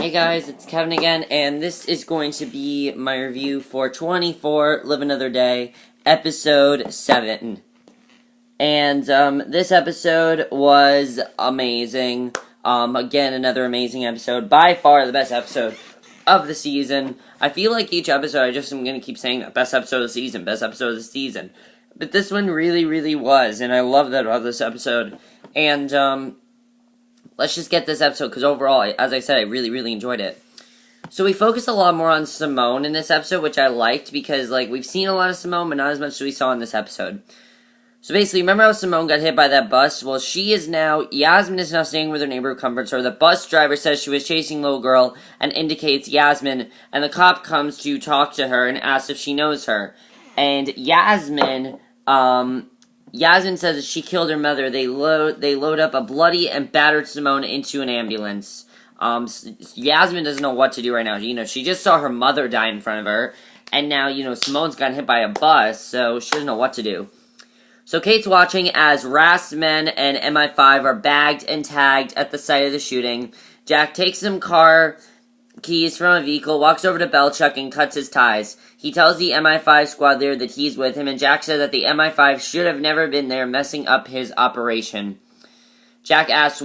Hey guys, it's Kevin again, and this is going to be my review for 24 Live Another Day, episode 7. And, this episode was amazing. Again, another amazing episode. By far the best episode of the season. I feel like each episode, I just am going to keep saying that. Best episode of the season, best episode of the season. But this one really, really was, and I love that about this episode. And, let's just get this episode, because overall, as I said, I really, really enjoyed it. So we focused a lot more on Simone in this episode, which I liked, because, we've seen a lot of Simone, but not as much as we saw in this episode. So basically, remember how Simone got hit by that bus? Well, Yasmin is now staying with her neighbor who comforts her. The bus driver says she was chasing a little girl, and indicates Yasmin, and the cop comes to talk to her and asks if she knows her. And Yasmin says that she killed her mother. They load up a bloody and battered Simone into an ambulance. Yasmin doesn't know what to do right now. She just saw her mother die in front of her, and now, Simone's gotten hit by a bus, so she doesn't know what to do. So Kate's watching as Ras men and MI5 are bagged and tagged at the site of the shooting. Jack takes some car keys from a vehicle, walks over to Belchuk, and cuts his ties. He tells the MI5 squad leader that he's with him, and Jack says that the MI5 should have never been there, messing up his operation. Jack asks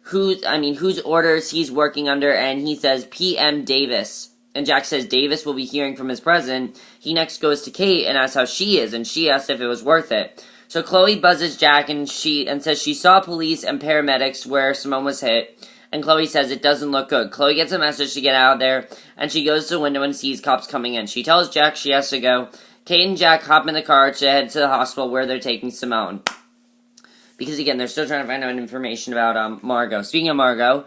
whose orders he's working under, and he says PM Davis. And Jack says Davis will be hearing from his president. He next goes to Kate and asks how she is, and she asks if it was worth it. So Chloe buzzes Jack and says she saw police and paramedics where Simone was hit. And Chloe says it doesn't look good. Chloe gets a message to get out of there, and she goes to the window and sees cops coming in. She tells Jack she has to go. Kate and Jack hop in the car to head to the hospital where they're taking Simone. Because, again, they're still trying to find out information about Margot. Speaking of Margot,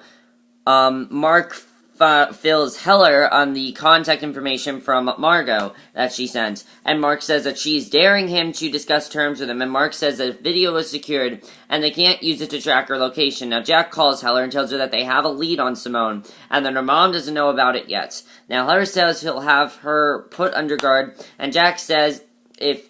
Mark fills Heller on the contact information from Margot that she sent. And Mark says that she's daring him to discuss terms with him. And Mark says that if video is secured and they can't use it to track her location. Now Jack calls Heller and tells her that they have a lead on Simone and that her mom doesn't know about it yet. Now Heller says he'll have her put under guard, and Jack asks if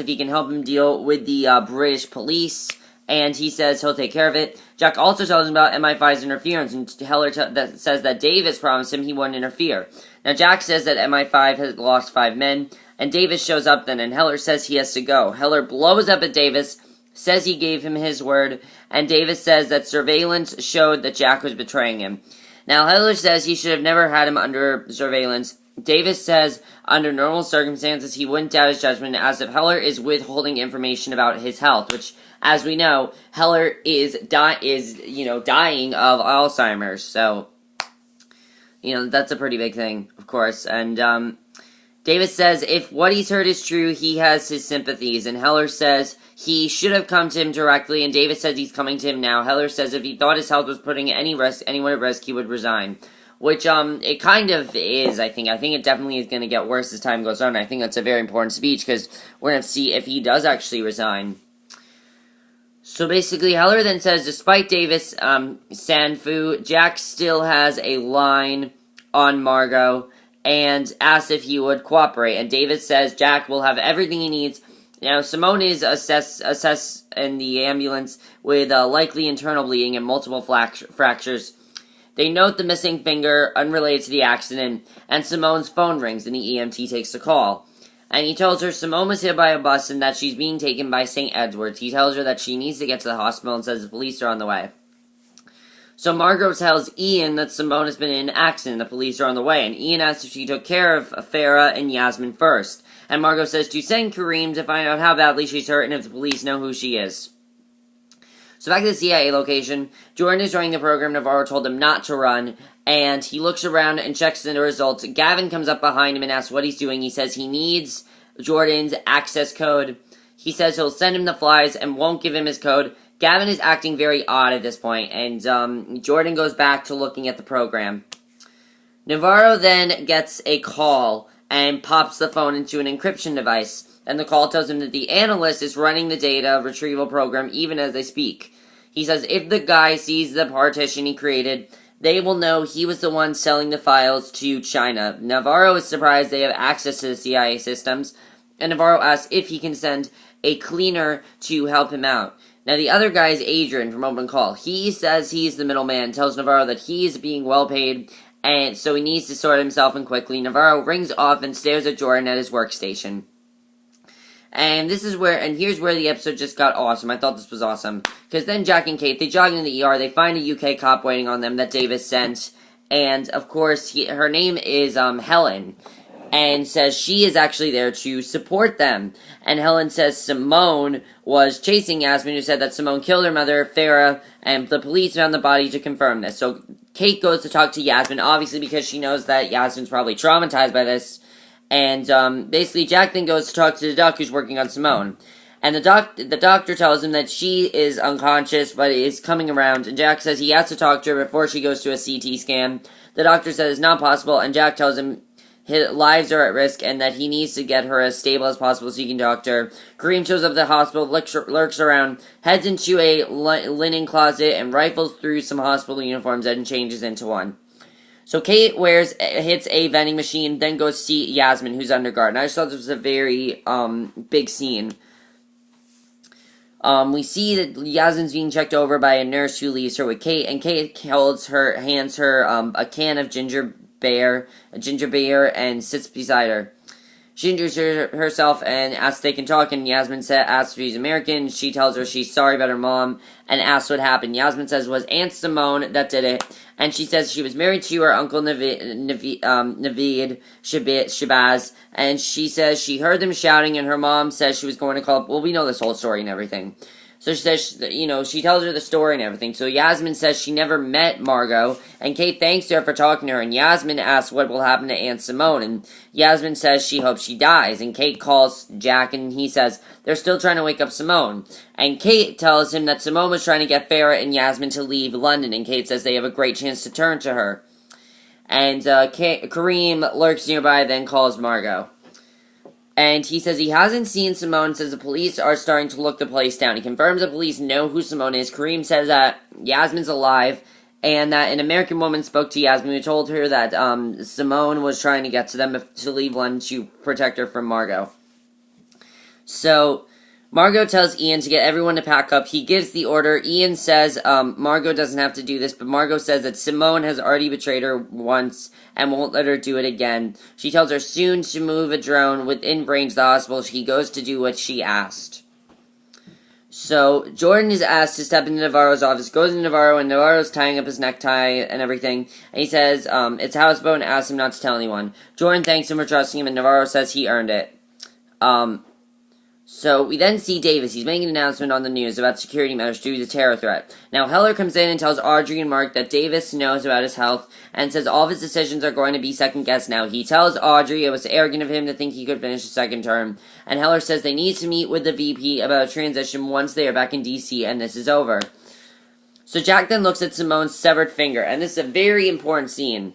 he can help him deal with the British police. And he says he'll take care of it. Jack also tells him about MI5's interference, and Heller says that Davis promised him he wouldn't interfere. Now Jack says that MI5 has lost 5 men, and Davis shows up then, and Heller says he has to go. Heller blows up at Davis, says he gave him his word, and Davis says that surveillance showed that Jack was betraying him. Now Heller says he should have never had him under surveillance. Davis says under normal circumstances he wouldn't doubt his judgment, as if Heller is withholding information about his health, which, as we know, Heller is dying of Alzheimer's, so, that's a pretty big thing, of course. And Davis says if what he's heard is true, he has his sympathies, and Heller says he should have come to him directly, and Davis says he's coming to him now. Heller says if he thought his health was putting anyone at risk, he would resign. Which, it kind of is, I think. I think it definitely is going to get worse as time goes on. I think that's a very important speech, because we're going to see if he does actually resign. So basically, Heller then says, despite Davis, Sanfu, Jack still has a line on Margot, and asks if he would cooperate. And Davis says Jack will have everything he needs. Now, Simone is assessed in the ambulance with likely internal bleeding and multiple fractures. They note the missing finger, unrelated to the accident, and Simone's phone rings, and the EMT takes the call. And he tells her Simone was hit by a bus and that she's being taken by St. Edward's. He tells her that she needs to get to the hospital and says the police are on the way. So Margot tells Ian that Simone has been in an accident, the police are on the way, and Ian asks if she took care of Farah and Yasmin first. And Margot says to send Kareem to find out how badly she's hurt and if the police know who she is. So back to the CIA location, Jordan is running the program. Navarro told him not to run, and he looks around and checks the results. Gavin comes up behind him and asks what he's doing. He says he needs Jordan's access code. He says he'll send him the flies and won't give him his code. Gavin is acting very odd at this point, and Jordan goes back to looking at the program. Navarro then gets a call and pops the phone into an encryption device. And the call tells him that the analyst is running the data retrieval program even as they speak. He says if the guy sees the partition he created, they will know he was the one selling the files to China. Navarro is surprised they have access to the CIA systems, and Navarro asks if he can send a cleaner to help him out. Now, the other guy is Adrian from Open Call. He says he's the middleman, tells Navarro that he's being well paid, and so he needs to sort himself in quickly. Navarro rings off and stares at Jordan at his workstation. And here's where the episode just got awesome. I thought this was awesome. Because then Jack and Kate, they jog into the ER, they find a UK cop waiting on them that Davis sent. And, of course, her name is Helen. And says she is actually there to support them. And Helen says Simone was chasing Yasmin, who said that Simone killed her mother, Farah, and the police found the body to confirm this. So Kate goes to talk to Yasmin, obviously because she knows that Yasmin's probably traumatized by this. And basically Jack then goes to talk to the doc who's working on Simone. And the doctor tells him that she is unconscious, but is coming around. And Jack says he has to talk to her before she goes to a CT scan. The doctor says it's not possible, and Jack tells him his lives are at risk and that he needs to get her as stable as possible so he can talk to her. Kareem shows up at the hospital, lurks around, heads into a linen closet, and rifles through some hospital uniforms and changes into one. So Kate hits a vending machine, then goes to see Yasmin, who's under guard. And I just thought this was a very big scene. We see that Yasmin's being checked over by a nurse who leaves her with Kate, and Kate hands her a can of ginger beer, and sits beside her. She introduces herself and asks if they can talk, and Yasmin asks if she's American. She tells her she's sorry about her mom and asks what happened. Yasmin says it was Aunt Simone that did it, and she says she was married to her uncle Naveed Shabazz, and she says she heard them shouting, and her mom says she was going to call. Well, we know this whole story and everything. So she says, she tells her the story and everything. So Yasmin says she never met Margot, and Kate thanks her for talking to her, and Yasmin asks what will happen to Aunt Simone, and Yasmin says she hopes she dies, and Kate calls Jack, and he says they're still trying to wake up Simone, and Kate tells him that Simone was trying to get Farah and Yasmin to leave London, and Kate says they have a great chance to turn to her, and Kareem lurks nearby, then calls Margot. And he says he hasn't seen Simone, says the police are starting to look the place down. He confirms the police know who Simone is. Kareem says that Yasmin's alive, and that an American woman spoke to Yasmin who told her that Simone was trying to get to them to leave London to protect her from Margot. So Margot tells Ian to get everyone to pack up. He gives the order. Ian says Margot doesn't have to do this, but Margot says that Simone has already betrayed her once and won't let her do it again. She tells her soon to move a drone within range of the hospital. He goes to do what she asked. So Jordan is asked to step into Navarro's office, goes into Navarro, and Navarro's tying up his necktie and everything. And he says it's houseboat and asks him not to tell anyone. Jordan thanks him for trusting him, and Navarro says he earned it. So we then see Davis. He's making an announcement on the news about security measures due to the terror threat. Now Heller comes in and tells Audrey and Mark that Davis knows about his health and says all of his decisions are going to be second-guessed now. He tells Audrey it was arrogant of him to think he could finish the second term. And Heller says they need to meet with the VP about a transition once they are back in D.C. and this is over. So Jack then looks at Simone's severed finger, and this is a very important scene.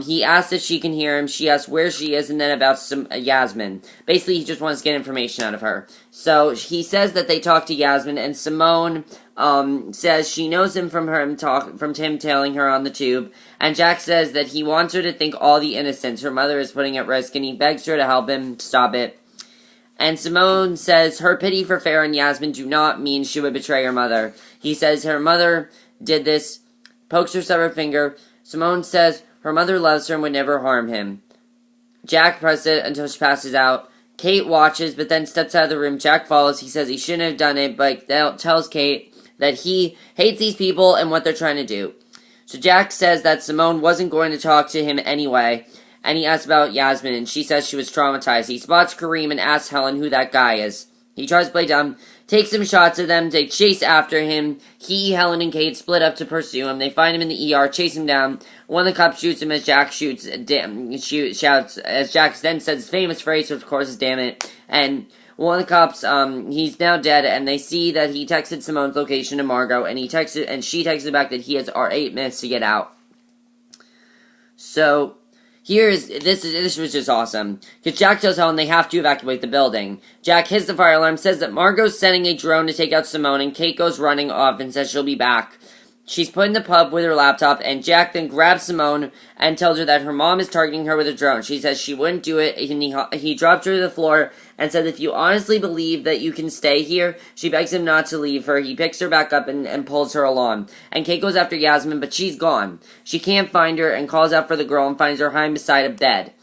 He asks if she can hear him, she asks where she is, and then about Yasmin. Basically, he just wants to get information out of her. So, he says that they talk to Yasmin, and Simone, says she knows him from him telling her on the tube, and Jack says that he wants her to think all the innocents her mother is putting at risk, and he begs her to help him stop it. And Simone says her pity for Farah and Yasmin do not mean she would betray her mother. He says her mother did this, pokes her severed finger. Simone says her mother loves her and would never harm him. Jack presses it until she passes out. Kate watches, but then steps out of the room. Jack follows. He says he shouldn't have done it, but tells Kate that he hates these people and what they're trying to do. So Jack says that Simone wasn't going to talk to him anyway, and he asks about Yasmin, and she says she was traumatized. He spots Kareem and asks Helen who that guy is. He tries to play dumb, takes some shots of them, they chase after him. He, Helen, and Kate split up to pursue him. They find him in the ER, chase him down. One of the cops shoots him as Jack shouts, as Jack then says his famous phrase, which of course is damn it. And one of the cops, he's now dead, and they see that he texted Simone's location to Margot, and she texted back that he has 8 minutes to get out. So this was just awesome. Because Jack tells Helen they have to evacuate the building. Jack hits the fire alarm, says that Margot's sending a drone to take out Simone, and Kate goes running off and says she'll be back. She's put in the pub with her laptop, and Jack then grabs Simone and tells her that her mom is targeting her with a drone. She says she wouldn't do it, and he dropped her to the floor and said if you honestly believe that you can stay here, she begs him not to leave her. He picks her back up and pulls her along. And Kate goes after Yasmin, but she's gone. She can't find her and calls out for the girl and finds her hiding beside a bed.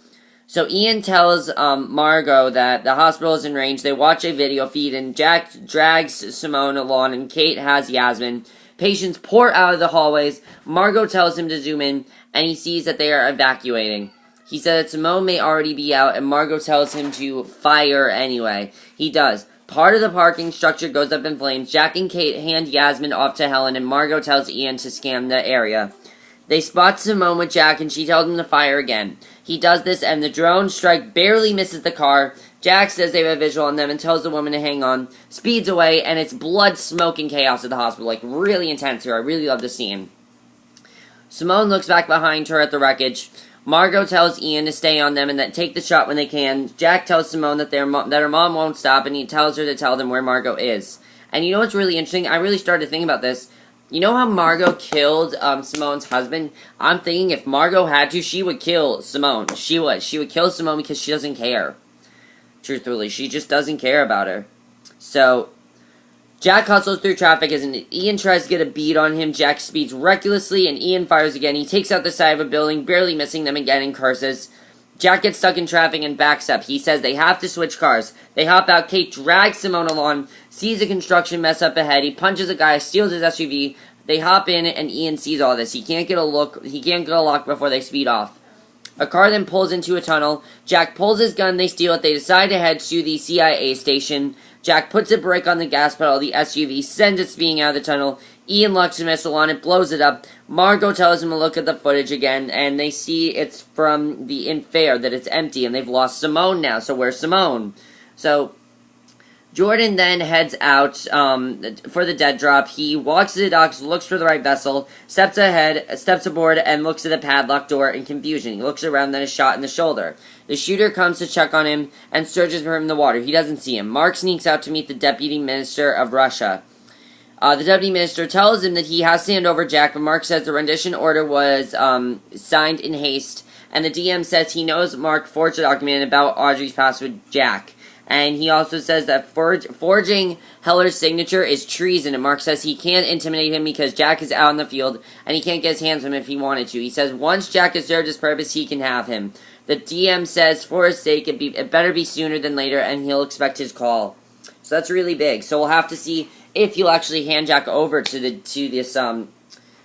So Ian tells Margot that the hospital is in range. They watch a video feed, and Jack drags Simone along, and Kate has Yasmin. Patients pour out of the hallways. Margot tells him to zoom in, and he sees that they are evacuating. He said that Simone may already be out, and Margot tells him to fire anyway. He does. Part of the parking structure goes up in flames. Jack and Kate hand Yasmin off to Helen, and Margot tells Ian to scan the area. They spot Simone with Jack, and she tells him to fire again. He does this, and the drone strike barely misses the car. Jack says they have a visual on them and tells the woman to hang on, speeds away, and it's blood, smoke, and chaos at the hospital. Like, really intense here. I really love the scene. Simone looks back behind her at the wreckage. Margot tells Ian to stay on them and that take the shot when they can. Jack tells Simone that her mom won't stop, and he tells her to tell them where Margot is. And you know what's really interesting? I really started to think about this. You know how Margot killed Simone's husband? I'm thinking if Margot had to, she would kill Simone. She would. She would kill Simone because she doesn't care. Truthfully, she just doesn't care about her. So, Jack hustles through traffic as Ian tries to get a bead on him. Jack speeds recklessly, and Ian fires again. He takes out the side of a building, barely missing them again, and curses. Jack gets stuck in traffic and backs up. He says they have to switch cars. They hop out. Kate drags Simone along, sees a construction mess up ahead. He punches a guy, steals his SUV. They hop in, and Ian sees all this. He can't get a look. He can't get a lock before they speed off. A car then pulls into a tunnel. Jack pulls his gun, they steal it. They decide to head to the CIA station. Jack puts a brake on the gas pedal. The SUV sends it speeding out of the tunnel. Ian locks a missile on it, blows it up. Margot tells him to look at the footage again, and they see it's from the Infair, that it's empty, and they've lost Simone now. So where's Simone? So Jordan then heads out for the dead drop. He walks to the docks, looks for the right vessel, steps aboard, and looks at the padlocked door in confusion. He looks around, then is shot in the shoulder. The shooter comes to check on him and searches for him in the water. He doesn't see him. Mark sneaks out to meet the Deputy Minister of Russia. The Deputy Minister tells him that he has to hand over Jack, but Mark says the rendition order was signed in haste, and the DM says he knows Mark forged a document about Audrey's past with Jack. And he also says that forging Heller's signature is treason, and Mark says he can't intimidate him because Jack is out in the field, and he can't get his hands on him if he wanted to. He says once Jack has served his purpose, he can have him. The DM says for his sake, it better be sooner than later, and he'll expect his call. So that's really big. So we'll have to see if he'll actually hand Jack over to the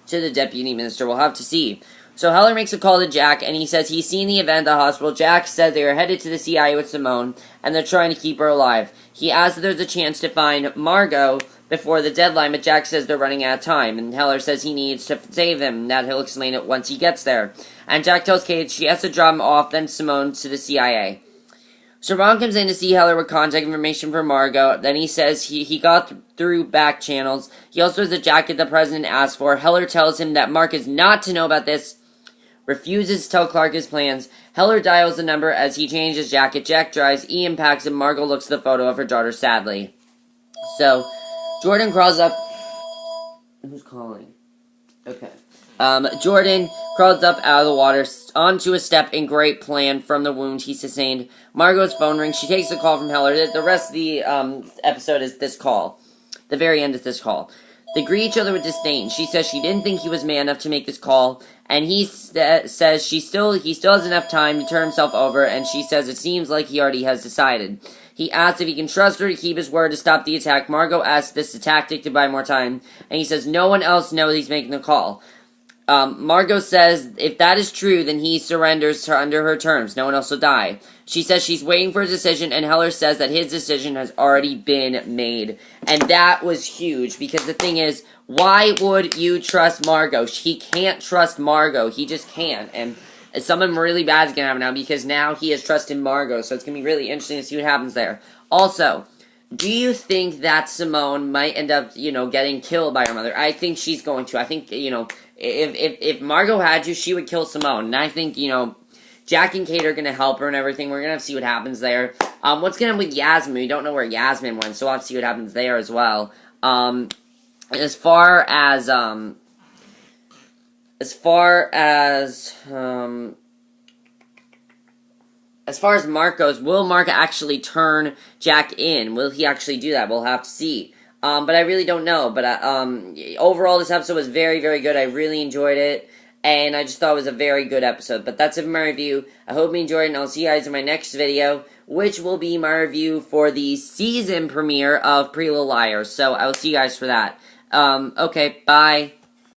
Deputy Minister. We'll have to see. So Heller makes a call to Jack, and he says he's seen the event at the hospital. Jack said they are headed to the CIA with Simone, and they're trying to keep her alive. He asks if there's a chance to find Margot before the deadline, but Jack says they're running out of time, and Heller says he needs to save him, and that he'll explain it once he gets there. And Jack tells Kate she has to drop him off, then Simone to the CIA. So Ron comes in to see Heller with contact information for Margot. Then he says he got through back channels. He also has a jacket the president asked for. Heller tells him that Mark is not to know about this, refuses to tell Clark his plans. Heller dials the number as he changes his jacket. Jack drives, Ian packs, and Margot looks at the photo of her daughter sadly. So, Jordan crawls up... Who's calling? Okay. Jordan crawls up out of the water onto a step in great plan from the wound he sustained. Margot's phone rings. She takes a call from Heller. The rest of the episode is this call. The very end is this call. They greet each other with disdain. She says she didn't think he was man enough to make this call, and he says he still has enough time to turn himself over, and she says it seems like he already has decided. He asks if he can trust her to keep his word to stop the attack. Margot asks this a tactic to buy more time, and he says no one else knows he's making the call. Margot says if that is true, then he surrenders her under her terms. No one else will die. She says she's waiting for his decision, and Heller says that his decision has already been made. And that was huge, because the thing is, why would you trust Margot? He can't trust Margot. He just can't. And something really bad is going to happen now, because now he has trusted Margot. So it's going to be really interesting to see what happens there. Also, do you think that Simone might end up, getting killed by her mother? I think she's going to. I think, if Margot had to, she would kill Simone. And I think, Jack and Kate are going to help her and everything. We're going to have to see what happens there. What's going to happen with Yasmin? We don't know where Yasmin went, so we'll have to see what happens there as well. As far as as far as Mark goes, will Mark actually turn Jack in? Will he actually do that? We'll have to see. But I really don't know. But overall, this episode was very, very good. I really enjoyed it. And I just thought it was a very good episode. But that's it for my review. I hope you enjoyed it, and I'll see you guys in my next video, which will be my review for the season premiere of Pretty Little Liars. So I will see you guys for that. Okay, bye.